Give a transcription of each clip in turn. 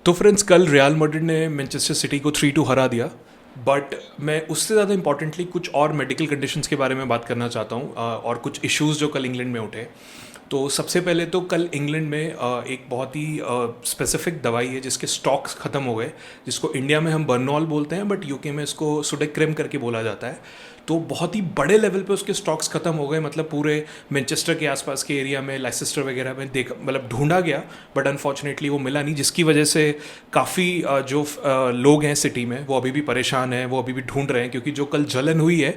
तो फ्रेंड्स, कल real Madrid ने मैनचेस्टर सिटी को 3-2 हरा दिया। बट मैं उससे ज़्यादा इंपॉर्टेंटली कुछ और मेडिकल कंडीशंस के बारे में बात करना चाहता हूँ, और कुछ इश्यूज़ जो कल इंग्लैंड में उठे। तो सबसे पहले तो कल इंग्लैंड में एक बहुत ही स्पेसिफिक दवाई है जिसके स्टॉक्स ख़त्म हो गए, जिसको इंडिया में हम बर्नॉल बोलते हैं बट यूके में इसको सुडेक्रेम करके बोला जाता है। तो बहुत ही बड़े लेवल पे उसके स्टॉक्स ख़त्म हो गए, मतलब पूरे मैनचेस्टर के आसपास के एरिया में, लाइसेस्टर वगैरह में मतलब ढूंढा गया बट अनफॉर्चुनेटली वो मिला नहीं, जिसकी वजह से काफ़ी जो लोग हैं सिटी में वो अभी भी परेशान हैं, वो अभी भी ढूंढ रहे हैं। क्योंकि जो कल जलन हुई है,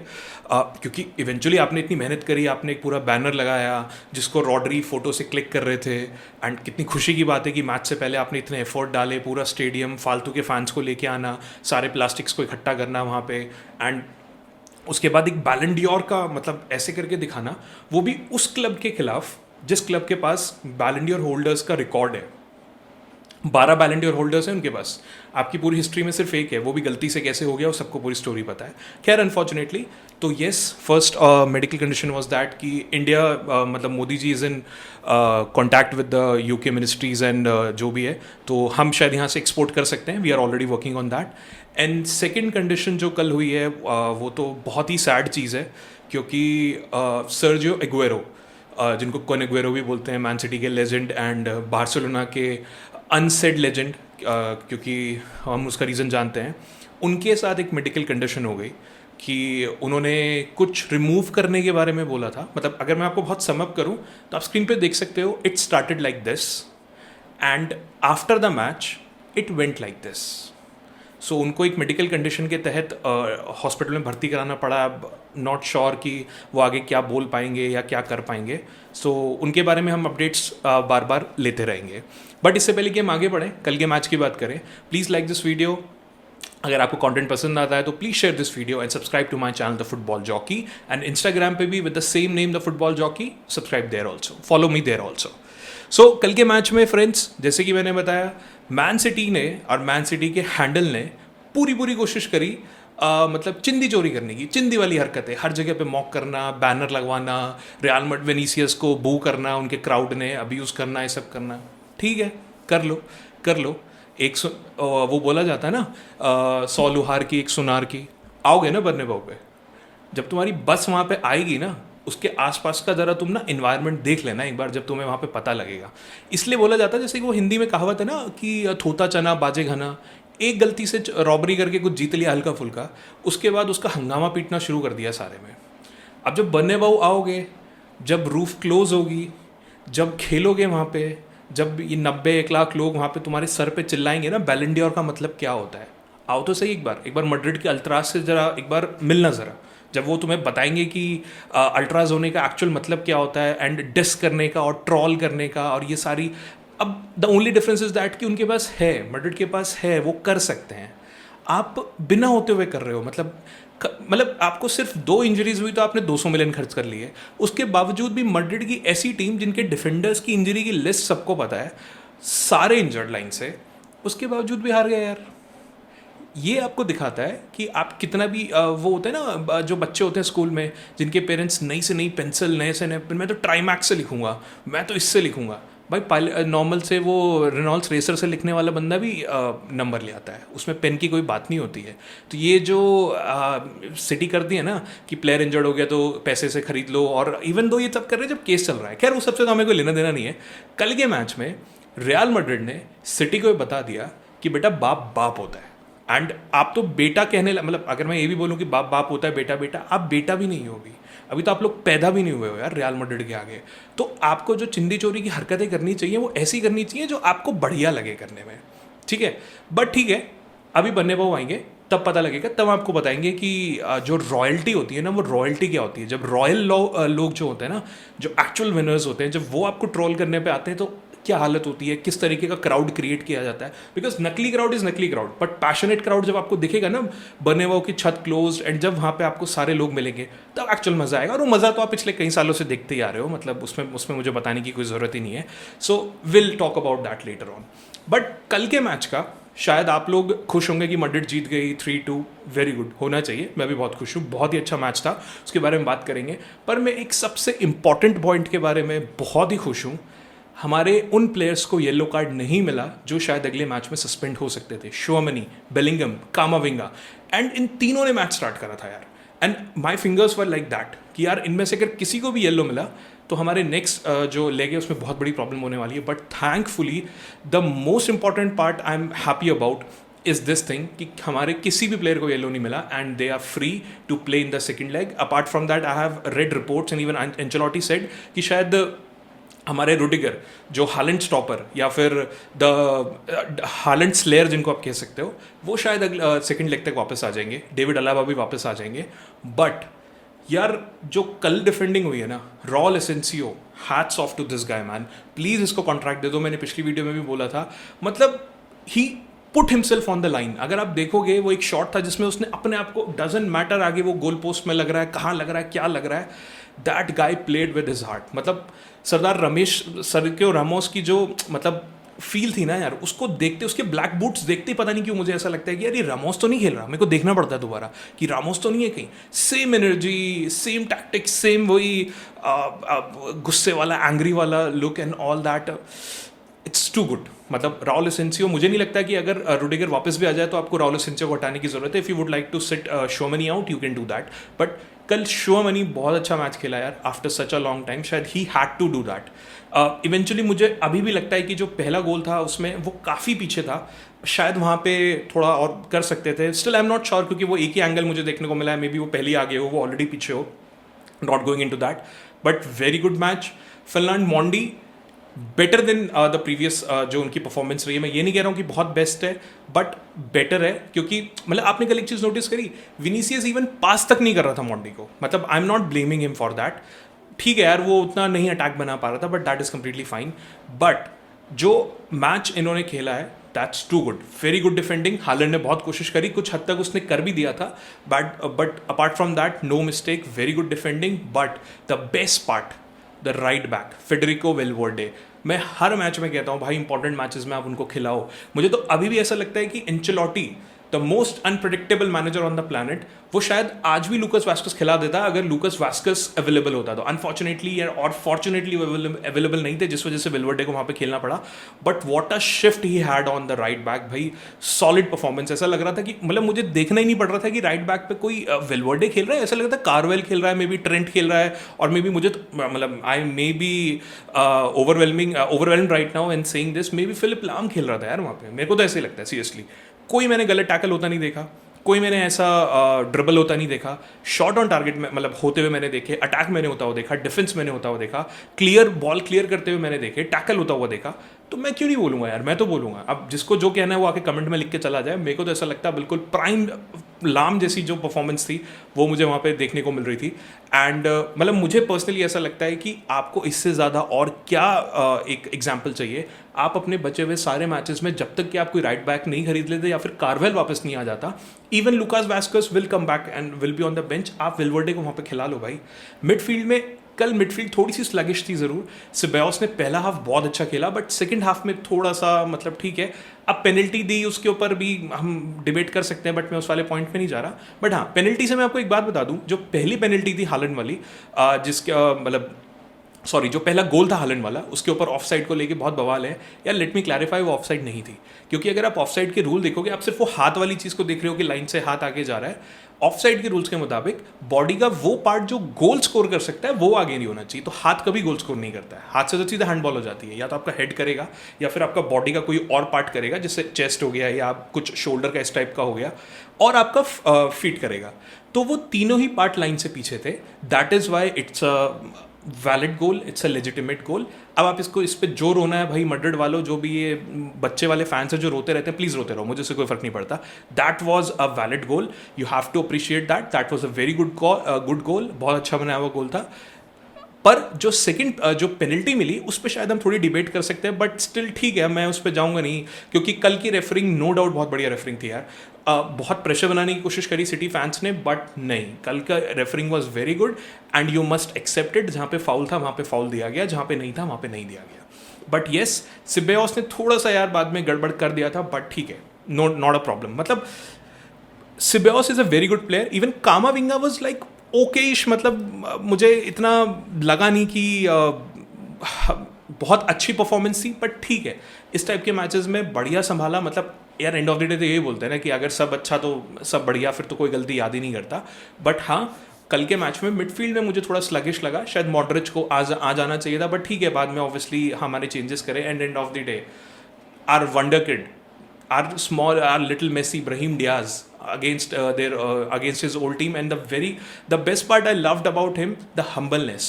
क्योंकि इवेंचुअली आपने इतनी मेहनत करी, आपने एक पूरा बैनर लगाया जिसको रॉड्री फ़ोटो से क्लिक कर रहे थे, एंड कितनी खुशी की बात है कि मैच से पहले आपने इतने एफर्ट डाले, पूरा स्टेडियम फालतू के फैंस को लेके आना, सारे प्लास्टिक्स को इकट्ठा करना वहाँ पे, एंड उसके बाद एक बैलन डियोर का मतलब ऐसे करके दिखाना, वो भी उस क्लब के खिलाफ जिस क्लब के पास बैलन डियोर होल्डर्स का रिकॉर्ड है। 12 बैलन डियोर होल्डर्स हैं उनके पास, आपकी पूरी हिस्ट्री में सिर्फ एक है, वो भी गलती से कैसे हो गया वो सबको पूरी स्टोरी पता है। खैर अनफॉर्चुनेटली, तो yes, first medical condition was that कि इंडिया मतलब Modi ji is in contact with the UK ministries and जो भी है, तो हम शायद यहाँ से एक्सपोर्ट कर सकते हैं। We are already working on that. And second condition जो कल हुई है वो तो बहुत ही सैड चीज़ है, क्योंकि सर्जियो एग्वेरो, जिनको कोन एग्वेरो भी बोलते हैं, मैन सिटी के लेजेंड एंड बार्सिलोना के अनसेड लेजेंड, क्योंकि हम उसका रीज़न जानते हैं, उनके साथ एक मेडिकल कंडीशन हो गई कि उन्होंने कुछ रिमूव करने के बारे में बोला था। मतलब अगर मैं आपको बहुत समअप करूं तो आप स्क्रीन पे देख सकते हो, it started like this and after the match it went like this. So उनको एक मेडिकल कंडीशन के तहत हॉस्पिटल में भर्ती कराना पड़ा। नॉट श्योर कि वो आगे क्या बोल पाएंगे या क्या कर पाएंगे। सो उनके बारे में हम अपडेट्स बार बार लेते रहेंगे। बट इससे पहले कि हम आगे बढ़ें, कल के मैच की बात करें, प्लीज़ लाइक दिस वीडियो। अगर आपको कंटेंट पसंद आता है तो please share this video and subscribe to my channel the football jockey, and Instagram पे भी with the same name the football jockey, subscribe there also, follow me there also. So कल के मैच में friends, जैसे कि मैंने बताया, man city ने और मैन सिटी के हैंडल ने पूरी कोशिश करी, मतलब चिंदी चोरी करने की, चिंदी वाली हरकतें, हर जगह पे मॉक करना, बैनर लगवाना, रियल मैड्रिड विनीसियस को बू करना, उनके क्राउड ने अब्यूज़ करना, ये सब करना। ठीक है, कर लो। वो बोला जाता है ना, 100 लुहार की एक सुनार की। आओगे ना बर्नबेऊ पे, जब तुम्हारी बस वहाँ पे आएगी ना, उसके आसपास का ज़रा तुम ना इन्वायरमेंट देख लेना एक बार, जब तुम्हें वहाँ पे पता लगेगा। इसलिए बोला जाता है, जैसे कि वो हिंदी में कहावत है ना कि थोता चना बाजे घना। एक गलती से रॉबरी करके कुछ जीत लिया हल्का फुल्का, उसके बाद उसका हंगामा पीटना शुरू कर दिया सारे में। अब जब बर्नबेऊ आओगे, जब रूफ क्लोज होगी, जब खेलोगे वहाँ पे, जब ये 90-1 लाख लोग वहाँ पे तुम्हारे सर पे चिल्लाएंगे ना बैलन डियोर का मतलब क्या होता है, आओ तो सही एक बार मैड्रिड के अल्ट्रास से ज़रा एक बार मिलना ज़रा। जब वो तुम्हें बताएंगे कि अल्ट्राज होने का एक्चुअल मतलब क्या होता है, एंड डिस करने का और ट्रॉल करने का और ये सारी। अब the only difference is that कि उनके पास है, मैड्रिड के पास है, वो कर सकते हैं। आप बिना होते हुए कर रहे हो। मतलब आपको सिर्फ 2 इंजरीज हुई तो आपने 200 मिलियन खर्च कर लिए। उसके बावजूद भी मैड्रिड की ऐसी टीम जिनके डिफेंडर्स की इंजरी की लिस्ट सबको पता है, सारे इंजर्ड लाइन से, उसके बावजूद भी हार गए यार। ये आपको दिखाता है कि आप कितना भी वो होते हैं ना, जो बच्चे होते हैं स्कूल में जिनके पेरेंट्स नई से नई पेंसिल, नए से नए पेन, मैं तो ट्राईमैक्स से लिखूंगा, मैं तो इससे लिखूंगा। भाई नॉर्मल से वो रेनॉल्ड्स रेसर से लिखने वाला बंदा भी नंबर ले आता है, उसमें पेन की कोई बात नहीं होती है। तो ये जो सिटी करती है ना कि प्लेयर इंजर्ड हो गया तो पैसे से खरीद लो, और इवन दो ये सब कर रहे हैं जब केस चल रहा है। खैर वो सबसे तो हमें कोई लेना देना नहीं है। कल के मैच में रियल मैड्रिड ने सिटी को बता दिया कि बेटा बाप बाप होता है, एंड आप तो बेटा कहने मतलब अगर मैं ये भी बोलूँ कि बाप बाप होता है, बेटा बेटा, आप बेटा भी नहीं होगी, अभी तो आप लोग पैदा भी नहीं हुए हो यार रियल मैड्रिड के आगे। तो आपको जो चिंदी चोरी की हरकतें करनी चाहिए वो ऐसी करनी चाहिए जो आपको बढ़िया लगे करने में, ठीक है। बट ठीक है, अभी बर्नबेऊ आएंगे तब पता लगेगा, तब आपको बताएंगे कि जो रॉयल्टी होती है ना, वो रॉयल्टी क्या होती है। जब रॉयल लोग जो होते हैं ना, जो एक्चुअल विनर्स होते हैं, जब वो आपको ट्रोल करने पे आते हैं तो क्या हालत होती है, किस तरीके का क्राउड क्रिएट किया जाता है। बिकॉज नकली क्राउड इज नकली क्राउड, बट पैशनेट क्राउड जब आपको दिखेगा ना, बर्नबेऊ की छत क्लोज, एंड जब वहाँ पे आपको सारे लोग मिलेंगे तब एक्चुअल मजा आएगा। और वो मज़ा तो आप पिछले कई सालों से देखते ही आ रहे हो, मतलब उसमें मुझे बताने की कोई ज़रूरत ही नहीं है। So will talk about that later on. But कल के मैच का शायद आप लोग खुश होंगे कि मैड्रिड जीत गई 3-2, वेरी गुड, होना चाहिए, मैं भी बहुत खुश हूँ, बहुत ही अच्छा मैच था, उसके बारे में बात करेंगे। पर मैं एक सबसे इंपॉर्टेंट पॉइंट के बारे में बहुत ही खुश हूँ। हमारे उन प्लेयर्स को येलो कार्ड नहीं मिला जो शायद अगले मैच में सस्पेंड हो सकते थे, शोमनी, बेलिंगम, कामाविंगा, एंड इन तीनों ने मैच स्टार्ट करा था यार। And my fingers were like that कि यार इनमें से अगर किसी को भी येलो मिला तो हमारे नेक्स्ट जो लेग है उसमें बहुत बड़ी प्रॉब्लम होने वाली है। But thankfully the most important part I am happy about is this thing कि हमारे किसी भी प्लेयर को येलो नहीं मिला and they are free to play in the second leg. Apart from that I have read reports and even Ancelotti said कि शायद हमारे रुडिगर जो हालैंड स्टॉपर या फिर द हालैंड स्लेयर जिनको आप कह सकते हो, वो शायद अगले सेकेंड लेग तक वापस आ जाएंगे, डेविड अलाबा भी वापस आ जाएंगे। बट यार जो कल डिफेंडिंग हुई है ना, Raul Asensio, hats off to this guy man, please इसको कॉन्ट्रैक्ट दे दो। मैंने पिछली वीडियो में भी बोला था, मतलब he put himself on the line. अगर आप देखोगे वो एक शॉट था जिसमें उसने अपने आप को, डजंट मैटर आगे वो गोल पोस्ट में लग रहा है, कहाँ लग रहा है, क्या लग रहा है, that guy played with his heart. मतलब सरदार रमेश सर्गियो रामोस की जो मतलब फील थी ना यार, उसको देखते, उसके ब्लैक बूट्स देखते ही पता नहीं क्यों मुझे ऐसा लगता है कि यार ये रामोस तो नहीं खेल रहा। मेरे को देखना पड़ता है दोबारा कि रामोस तो नहीं है कहीं। Same energy, same tactics, same वही गुस्से वाला, एंग्री वाला look and all that. It's too good. मतलब राउल एसेंसियो, मुझे नहीं लगता कि अगर रुडिगर वापस भी आ जाए तो आपको राउल एसेंसियो को हटाने की जरूरत है। If you would like to sit Tchouameni out, you can do that. But कल शोमनी बहुत अच्छा मैच खेला यार after such a long time. शायद he had to do that. Eventually मुझे अभी भी लगता है कि जो पहला गोल था उसमें वो काफ़ी पीछे था, शायद वहाँ पे थोड़ा और कर सकते थे। Still I am not sure, क्योंकि वो एक ही एंगल मुझे देखने को मिला है। मे बी वो पहले ही आगे हो, वो ऑलरेडी पीछे हो, not going in to that. But very good match. Ferland Mendy better than the previous जो उनकी परफॉर्मेंस रही है। मैं ये नहीं कह रहा हूँ कि बहुत बेस्ट है, बट बेटर है। क्योंकि मतलब आपने कल एक चीज़ नोटिस करी, विनीसियस इवन पास तक नहीं कर रहा था मोंडी को। मतलब I am not blaming him for that. ठीक है यार, वो उतना नहीं अटैक बना पा रहा था, but that is completely fine. But जो मैच इन्होंने खेला है, that's too good. Very good defending. Haaland ने बहुत कोशिश करी, कुछ हद तक उसने कर भी दिया था, but apart from that no mistake, very good defending. But the best part, the right back Federico Valverde. मैं हर मैच में कहता हूँ भाई, इंपॉर्टेंट मैचेस में आप उनको खिलाओ। मुझे तो अभी भी ऐसा लगता है कि Ancelotti, the most unpredictable manager on the planet, वो शायद आज भी लूकस वास्कस खिला देता अगर लूकस वास्कस अवेलेबल होता तो। अनफॉर्चुनेटली और फॉर्चुनेटली अवेलेबल नहीं थे, जिस वजह से वेलवर्डे को वहाँ पे खेलना पड़ा। But what a shift he had on the right back भाई, सॉलिड परफॉर्मेंस। ऐसा लग रहा था कि मतलब मुझे देखना ही नहीं पड़ रहा था कि राइट बैक पे कोई वेलवर्डे खेल रहा है, ऐसा लग रहा था कारवेल खेल रहा है, मे बी ट्रेंट खेल रहा है। और मे बी मुझे मतलब I may be overwhelmed right now and saying this, may be Philipp Lahm खेल रहा था यार वहाँ पे। मेरे को तो ऐसे ही लगता है सीरियसली। कोई मैंने गलत टैकल होता नहीं देखा, कोई मैंने ऐसा ड्रिबल होता नहीं देखा, शॉट ऑन टारगेट में मतलब होते हुए मैंने देखे, अटैक मैंने होता हुआ देखा, डिफेंस मैंने होता हुआ देखा, क्लियर बॉल क्लियर करते हुए मैंने देखे, टैकल होता हुआ देखा। तो मैं क्यों नहीं बोलूँगा यार, मैं तो बोलूँगा। अब जिसको जो कहना है वो आके कमेंट में लिख के चला जाए। मेरे को तो ऐसा लगता है बिल्कुल प्राइम लाम जैसी जो परफॉर्मेंस थी वो मुझे वहाँ पे देखने को मिल रही थी। एंड मतलब मुझे पर्सनली ऐसा लगता है कि आपको इससे ज़्यादा और क्या एक एग्जाम्पल चाहिए। आप अपने बचे हुए सारे मैचेस में जब तक कि आप कोई राइट बैक नहीं खरीद लेते या फिर कार्वेल वापस नहीं आ जाता, even Lucas वास्कस will come back and will be on the bench, आप वेलवर्डे को वहाँ पे खिला लो भाई। मिडफील्ड में कल मिडफील्ड थोड़ी सी स्लगिश थी ज़रूर। सिबायोस ने पहला हाफ बहुत अच्छा खेला, बट सेकंड हाफ में थोड़ा सा मतलब ठीक है। अब पेनल्टी दी, उसके ऊपर भी हम डिबेट कर सकते हैं, बट मैं उस वाले पॉइंट पे नहीं जा रहा। बट हाँ, पेनल्टी से मैं आपको एक बात बता दूं, जो पहली पेनल्टी थी हालैंड वाली, जिसके मतलब सॉरी जो पहला गोल था हालैंड वाला, उसके ऊपर ऑफ साइड को लेके बहुत बवाल है यार। लेट मी क्लैरिफाई, वो ऑफ साइड नहीं थी। क्योंकि अगर आप ऑफ साइड के रूल देखोगे, आप सिर्फ वो हाथ वाली चीज़ को देख रहे हो कि लाइन से हाथ आगे जा रहा है। ऑफ साइड के रूल्स के मुताबिक बॉडी का वो पार्ट जो गोल स्कोर कर सकता है वो आगे नहीं होना चाहिए। तो हाथ कभी गोल स्कोर नहीं करता है। हाथ से तो सीधा हैंडबॉल हो जाती है, या तो आपका हेड करेगा या फिर आपका बॉडी का कोई और पार्ट करेगा, जैसे चेस्ट हो गया या आप कुछ शोल्डर का इस टाइप का हो गया, और आपका फीट करेगा। तो वो तीनों ही पार्ट लाइन से पीछे थे। That is why it's a valid goal, it's a legitimate goal. अब आप इसको इस पर जो रोना है भाई, मड्रिड वालों, जो भी ये बच्चे वाले फैंस हैं जो रोते रहते हैं, प्लीज़ रोते रहो, मुझे इससे कोई फर्क नहीं पड़ता। That was a valid goal, you have to appreciate that. That was a very good goal, बहुत अच्छा बनाया हुआ गोल था। पर जो सेकंड जो पेनल्टी मिली उस पर शायद हम थोड़ी डिबेट कर सकते हैं, बट स्टिल ठीक है, मैं उस पर जाऊंगा नहीं। क्योंकि कल की रेफरिंग नो डाउट बहुत बढ़िया रेफरिंग थी यार। बहुत प्रेशर बनाने की कोशिश करी सिटी फैंस ने, बट नहीं, कल का refereeing was very good and you must accept it. जहाँ पे फाउल था वहाँ पे फाउल दिया गया, जहाँ पे नहीं था वहाँ पे नहीं दिया गया। बट येस, सिबायोस ने थोड़ा सा यार बाद में गड़बड़ कर दिया था, बट ठीक है, नॉट अ प्रॉब्लम। मतलब Ceballos is a very good player. Even Camavinga was like okayish, मतलब मुझे इतना लगा नहीं कि बहुत अच्छी परफॉर्मेंस थी, बट ठीक है, इस टाइप के मैचेस में बढ़िया संभाला। मतलब यार एंड ऑफ द डे तो यही बोलते हैं ना कि अगर सब अच्छा तो सब बढ़िया, फिर तो कोई गलती याद ही नहीं करता। बट हाँ, कल के मैच में मिडफील्ड में मुझे थोड़ा स्लगिश लगा, शायद मॉडरिच को आ जाना चाहिए था, बट ठीक है, बाद में ऑब्वियसली हमारे चेंजेस करे। End of the day our wonder kid, our little Messi, Brahim Diaz, against his old team, and the best part I loved about him, the humbleness.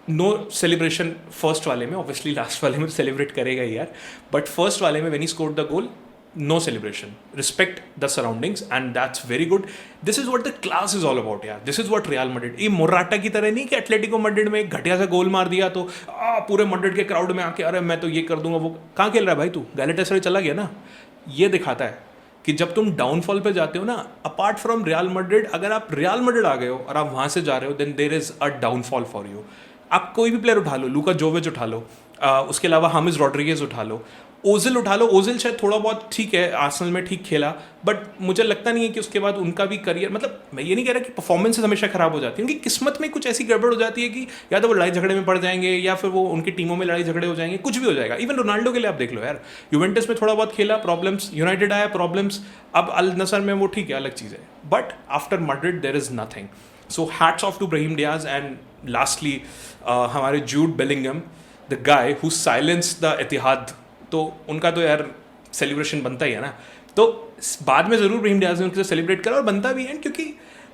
No celebration first वाले में, obviously last वाले में celebrate करेगा ही यार, but first वाले में when he scored the goal, no celebration, respect the surroundings, and that's very good. This is what the class is all about यार, this is what Real Madrid. ये Morata की तरह नहीं कि एटलेटिको मैड्रिड में एक घटिया सा गोल मार दिया तो पूरे मैड्रिड के क्राउड में आके अरे मैं तो ये कर दूंगा वो। कहाँ खेल रहा है भाई तू? गैलेटासराय चला गया ना। ये दिखाता है कि जब तुम डाउनफॉल पे जाते हो ना, अपार्ट फ्रॉम रियल मैड्रिड, अगर आप रियल मैड्रिड आ गए हो और आप वहाँ से जा रहे हो, then there is a downfall for you. आप कोई भी प्लेयर उठा लो, लूका जोविच उठा लो, उसके अलावा हामिस रॉड्रिगेज उठा लो, ओजिल उठा लो। ओजिल शायद थोड़ा बहुत ठीक है, आर्सेनल में ठीक खेला, बट मुझे लगता नहीं है कि उसके बाद उनका भी करियर, मतलब मैं ये नहीं कह रहा कि परफॉर्मेंसेस हमेशा खराब हो जाती है, उनकी किस्मत में कुछ ऐसी गड़बड़ हो जाती है कि या तो वो लड़ाई झगड़े में पड़ जाएंगे या फिर वो उनकी टीमों में लड़ाई झगड़े हो जाएंगे, कुछ भी हो जाएगा। इवन रोनाल्डो के लिए आप देख लो यार, यूवेंटस में थोड़ा बहुत खेला, प्रॉब्लम्स, यूनाइटेड आया, प्रॉब्लम्स, अब अल नसर में वो ठीक है, अलग चीज़ है, but after Madrid there is nothing. So hats off to Brahim Diaz. And lastly हमारे Jude Bellingham, the guy who silence the Etihad, तो उनका तो यार सेलिब्रेशन बनता ही है ना। तो बाद में ज़रूर ब्राहिम डियाज ने उनके साथ सेलिब्रेट करा, और बनता भी है, क्योंकि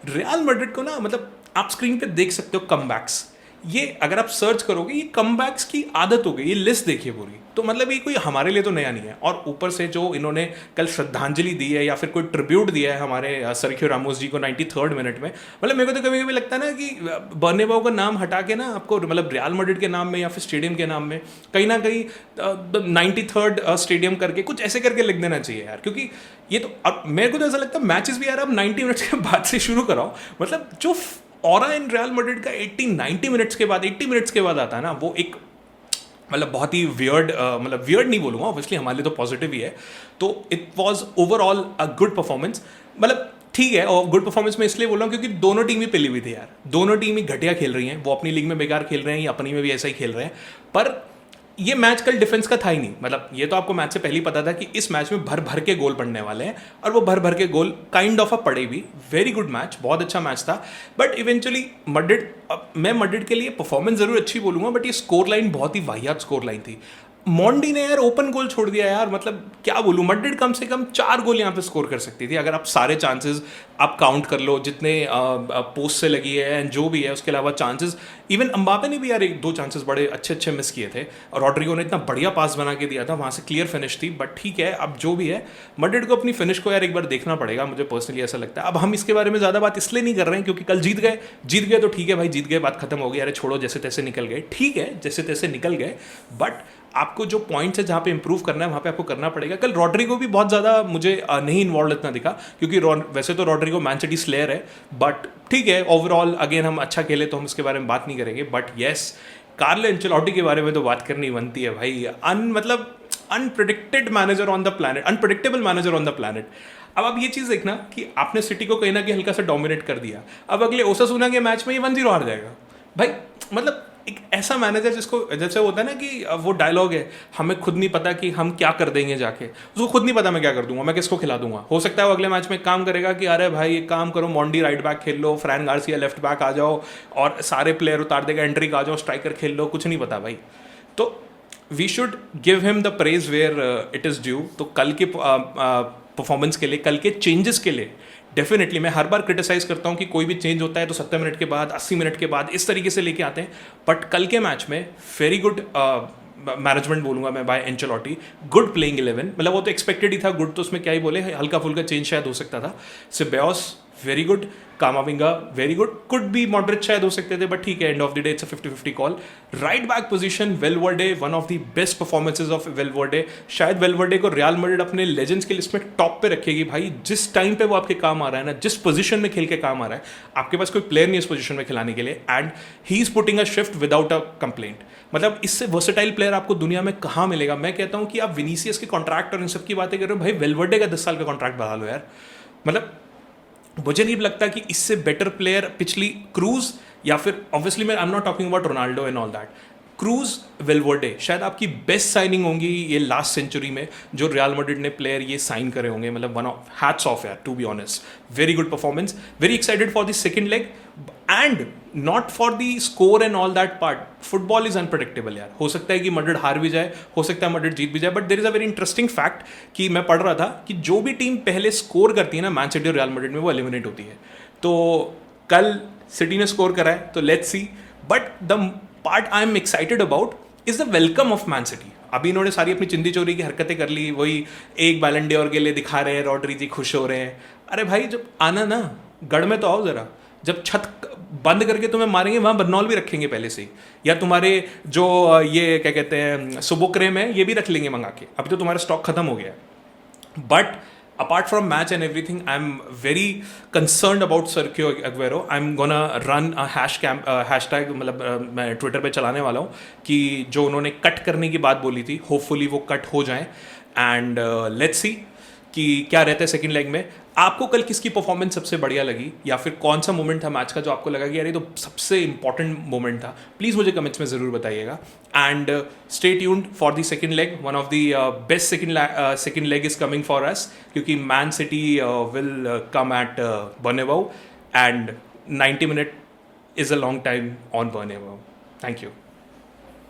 रियल मैड्रिड को ना, मतलब आप स्क्रीन पे देख सकते हो कमबैक्स, ये अगर आप सर्च करोगे, ये कमबैक्स की आदत हो गई, ये लिस्ट देखिए पूरी, तो मतलब ये कोई हमारे लिए तो नया नहीं है। और ऊपर से जो इन्होंने कल श्रद्धांजलि दी है या फिर कोई ट्रिब्यूट दिया है हमारे सर्खियो रामोस जी को 93rd मिनट में, मतलब मेरे को तो कभी कभी लगता है ना कि बर्नेबाउ का नाम हटा के ना आपको, मतलब रियल मैड्रिड के नाम में या फिर स्टेडियम के नाम में कहीं ना कहीं 93rd स्टेडियम करके कुछ ऐसे करके लिख देना चाहिए यार, क्योंकि ये तो अब मेरे को तो ऐसा लगता है मैचेस भी यार अब 90 मिनट्स के बाद से शुरू कराओ। मतलब जो ऑरा इन रियल मैड्रिड का 80-90 मिनट्स के बाद, 80 मिनट्स के बाद आता है ना, वो एक मतलब बहुत ही वियर्ड, मतलब वियर्ड नहीं बोलूँगा, ऑब्वियसली हमारे लिए तो पॉजिटिव ही है। तो it was overall a good performance. मतलब ठीक है, और गुड परफॉर्मेंस मैं इसलिए बोल रहा हूँ क्योंकि दोनों टीम ही पिली हुई थी यार, दोनों टीम ही घटिया खेल रही हैं, वो अपनी लीग में बेकार खेल रहे हैं, या अपनी में भी ऐसा ही खेल रहे हैं। पर ये मैच कल डिफेंस का था ही नहीं, मतलब ये तो आपको मैच से पहले ही पता था कि इस मैच में भर भर के गोल पड़ने वाले हैं, और वो भर भर के गोल काइंड ऑफ पड़े भी। वेरी गुड मैच, बहुत अच्छा मैच था। बट इवेंचुअली मैड्रिड, मैं मैड्रिड के लिए परफॉर्मेंस जरूर अच्छी बोलूंगा, बट ये स्कोर लाइन बहुत ही वाहियात स्कोर लाइन थी। मोंडी ने यार ओपन गोल छोड़ दिया यार, मतलब क्या बोलूं, मैड्रिड कम से कम 4 गोल यहाँ पे स्कोर कर सकती थी अगर आप सारे चांसेस आप काउंट कर लो, जितने पोस्ट से लगी है एंड जो भी है, उसके अलावा चांसेस। इवन अम्बापे ने भी यार 1-2 चांसेस बड़े अच्छे अच्छे मिस किए थे, और रॉड्रिगो ने इतना बढ़िया पास बना के दिया था, वहाँ से क्लियर फिनिश थी। बट ठीक है, अब जो भी है, मैड्रिड को अपनी फिनिश को यार एक बार देखना पड़ेगा, मुझे पर्सनली ऐसा लगता है। अब हम इसके बारे में ज़्यादा बात इसलिए नहीं कर रहे हैं क्योंकि कल जीत गए तो ठीक है भाई, जीत गए, बात खत्म हो गई, अरे छोड़ो, जैसे तैसे निकल गए, ठीक है, जैसे तैसे निकल गए। बट आपको जो पॉइंट्स है जहाँ पे इंप्रूव करना है वहाँ पे आपको करना पड़ेगा। कल रॉड्रिगो भी बहुत ज़्यादा मुझे नहीं इन्वॉल्व इतना दिखा, क्योंकि वैसे तो रॉड्रिगो मैन सिटी स्लेयर है, बट ठीक है, ओवरऑल अगेन हम अच्छा खेले तो हम इसके बारे में बात नहीं करेंगे। बट येस, कार्लो एंचेलोटी के बारे में तो बात करनी बनती है भाई। मतलब unpredicted manager on the planet, unpredictable manager on the planet. अब आप ये चीज़ देखना कि आपने सिटी को कहीं ना कहीं हल्का सा डोमिनेट कर दिया, अब अगले ओसासुना के मैच में ये 1-0 हार जाएगा भाई। मतलब एक ऐसा मैनेजर जिसको, जैसे होता है ना कि वो डायलॉग है, हमें खुद नहीं पता कि हम क्या कर देंगे जाके, उसको खुद नहीं पता मैं क्या कर दूंगा, मैं किसको खिला दूंगा। हो सकता है वो अगले मैच में काम करेगा कि अरे भाई एक काम करो, मोंडी राइट बैक खेल लो, फ्रैन गार्सिया लेफ्ट बैक आ जाओ, और सारे प्लेयर उतार देगा, एंट्रिक आ जाओ, स्ट्राइकर खेल लो, कुछ नहीं पता भाई। तो we should give him the praise where it is due. तो कल के परफॉर्मेंस के लिए, कल के चेंजेस के लिए डेफिनेटली मैं हर बार क्रिटिसाइज करता हूँ कि कोई भी चेंज होता है तो 70 मिनट के बाद, 80 मिनट के बाद इस तरीके से लेके आते हैं। बट कल के मैच में वेरी गुड मैनेजमेंट बोलूँगा मैं बाय एंचेलोटी, गुड प्लेइंग 11, मतलब वो तो एक्सपेक्टेड ही था, गुड तो उसमें क्या ही बोले, हल्का फुल्का चेंज शायद हो सकता था। Ceballos very good, Camavinga very good, could be moderate शायद हो सकते थे, बट ठीक है, end of the day it's a 50-50 call. Right back position Valverde, one of the best performances of Valverde. शायद वेलवर्डे को रियल मैड्रिड अपने legends की लिस्ट में टॉप पे रखेगी भाई, जिस टाइम पे वो आपके काम आ रहा है ना, जिस पोजीशन में खेल के काम आ रहा है, आपके पास कोई प्लेयर नहीं है इस पोजीशन में खिलाने के लिए, and he is putting a shift without a complaint. मतलब इससे वर्सेटाइल प्लेयर आपको दुनिया में कहाँ मिलेगा। मैं कहता हूँ कि आप विनीसियस के कॉन्ट्रैक्ट और इन सब की बातें कर रहे हो भाई, वेलवर्डे का 10 साल का कॉन्ट्रैक्ट बढ़ा लो यार। मतलब मुझे नहीं लगता कि इससे बेटर प्लेयर पिछली क्रूज, या फिर ऑब्वियसली मैं I am not talking about Ronaldo and all that, cruise Valverde शायद आपकी बेस्ट साइनिंग होंगी ये लास्ट सेंचुरी में जो रियल मैड्रिड ने प्लेयर ये साइन करे होंगे, मतलब वन ऑफ हैट्स ऑफ यार, to be honest, very good performance, very excited for the second leg and not for the score and all that part. Football is unpredictable यार, हो सकता है कि मैड्रिड हार भी जाए, हो सकता है मैड्रिड जीत भी जाए, but there is a very interesting fact कि मैं पढ़ रहा था कि जो भी टीम पहले स्कोर करती है ना मैन सिटी और रियल मैड्रिड में, वो एलिमिनेट होती है. तो कल सिटी ने स्कोर करा है तो let's see, but the part I am excited about is the welcome of man city. अभी इन्होंने सारी अपनी चिंदी चोरी की हरकतें कर ली, वही एक बैलन डे और के लिए दिखा रहे हैं, रॉड्री जी खुश हो रहे हैं. अरे भाई जब आना ना गढ़ में तो आओ जरा, जब छत बंद करके तुम्हें मारेंगे वहाँ बर्नौल भी रखेंगे पहले से ही, या तुम्हारे जो ये क्या कहते हैं सुबोक्रेम है ये भी रख लेंगे मंगा के, अभी तो तुम्हारा स्टॉक खत्म हो गया है. But apart from match and everything, I'm very concerned about Sergio Aguero. I'm gonna run a hashtag, मतलब मैं ट्विटर पे चलाने वाला हूँ कि जो उन्होंने कट करने की बात बोली थी होपफुली वो कट हो जाए. एंड लेट्स सी कि क्या रहता है सेकंड लेग में. आपको कल किसकी परफॉर्मेंस सबसे बढ़िया लगी, या फिर कौन सा मोमेंट था मैच का जो आपको लगा कि यार ये तो सबसे इंपॉर्टेंट मोमेंट था, प्लीज़ मुझे कमेंट्स में ज़रूर बताइएगा. And stay tuned for the second leg, one of the best second leg is coming for us, क्योंकि Man City will come at Bernabeu and 90 minute is a long time on Bernabeu. Thank you.